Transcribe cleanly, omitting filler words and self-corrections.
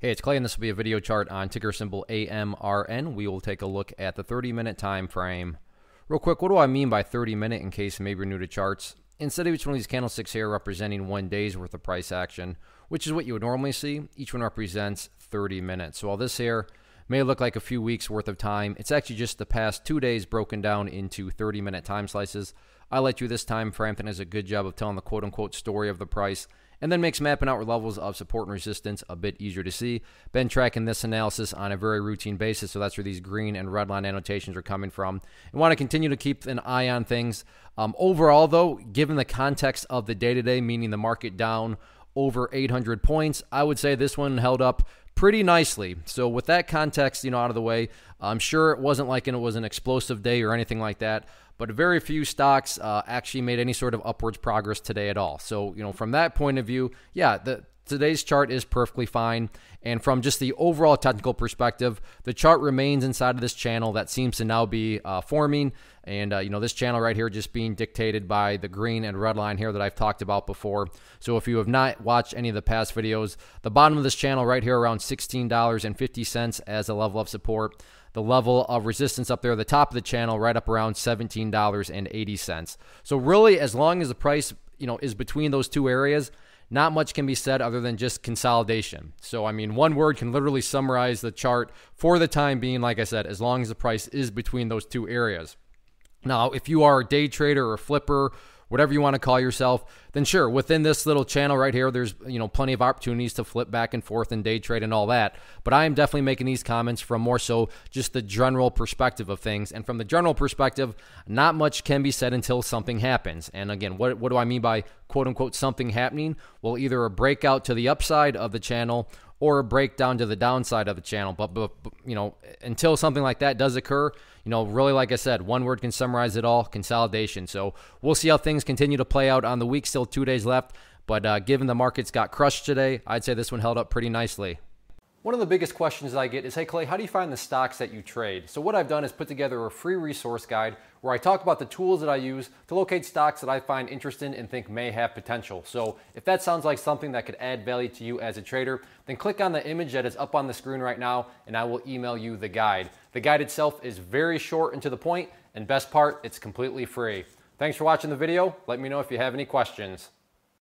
Hey, it's Clay, and this will be a video chart on ticker symbol AMRN. We will take a look at the 30-minute time frame. Real quick, what do I mean by 30-minute in case maybe you're new to charts? Instead of each one of these candlesticks here representing 1 day's worth of price action, which is what you would normally see, each one represents 30 minutes. So while this here may look like a few weeks worth of time, it's actually just the past 2 days broken down into 30-minute time slices. I let you this time frame that does a good job of telling the quote-unquote story of the price, and then makes mapping out levels of support and resistance a bit easier to see. Been tracking this analysis on a very routine basis, so that's where these green and red line annotations are coming from. And want to continue to keep an eye on things. Overall, though, given the context of the day-to-day, meaning the market down over 800 points, I would say this one held up pretty nicely. So with that context, out of the way, I'm sure it wasn't like it was an explosive day or anything like that, but very few stocks actually made any sort of upwards progress today at all. So, from that point of view, yeah, today's chart is perfectly fine. And from just the overall technical perspective, the chart remains inside of this channel that seems to now be forming. And, this channel right here just being dictated by the green and red line here that I've talked about before. So if you have not watched any of the past videos, the bottom of this channel right here around $16.50 as a level of support. The level of resistance up there, the top of the channel, right up around $17.80. So really, as long as the price, is between those two areas, not much can be said other than just consolidation. So, one word can literally summarize the chart for the time being, like I said, as long as the price is between those two areas. Now, if you are a day trader or a flipper, whatever you want to call yourself, then sure, within this little channel right here, there's, plenty of opportunities to flip back and forth and day trade and all that. But I am definitely making these comments from more so just the general perspective of things. And from the general perspective, not much can be said until something happens. And again, what do I mean by quote unquote something happening? Well, either a breakout to the upside of the channel or a breakdown to the downside of the channel. But until something like that does occur, really, like I said, one word can summarize it all: consolidation. So we'll see how things continue to play out on the week. Still 2 days left. But given the markets got crushed today, I'd say this one held up pretty nicely. One of the biggest questions I get is, hey Clay, how do you find the stocks that you trade? So what I've done is put together a free resource guide where I talk about the tools that I use to locate stocks that I find interesting and think may have potential. So if that sounds like something that could add value to you as a trader, then click on the image that is up on the screen right now and I will email you the guide. The guide itself is very short and to the point, and best part, it's completely free. Thanks for watching the video. Let me know if you have any questions.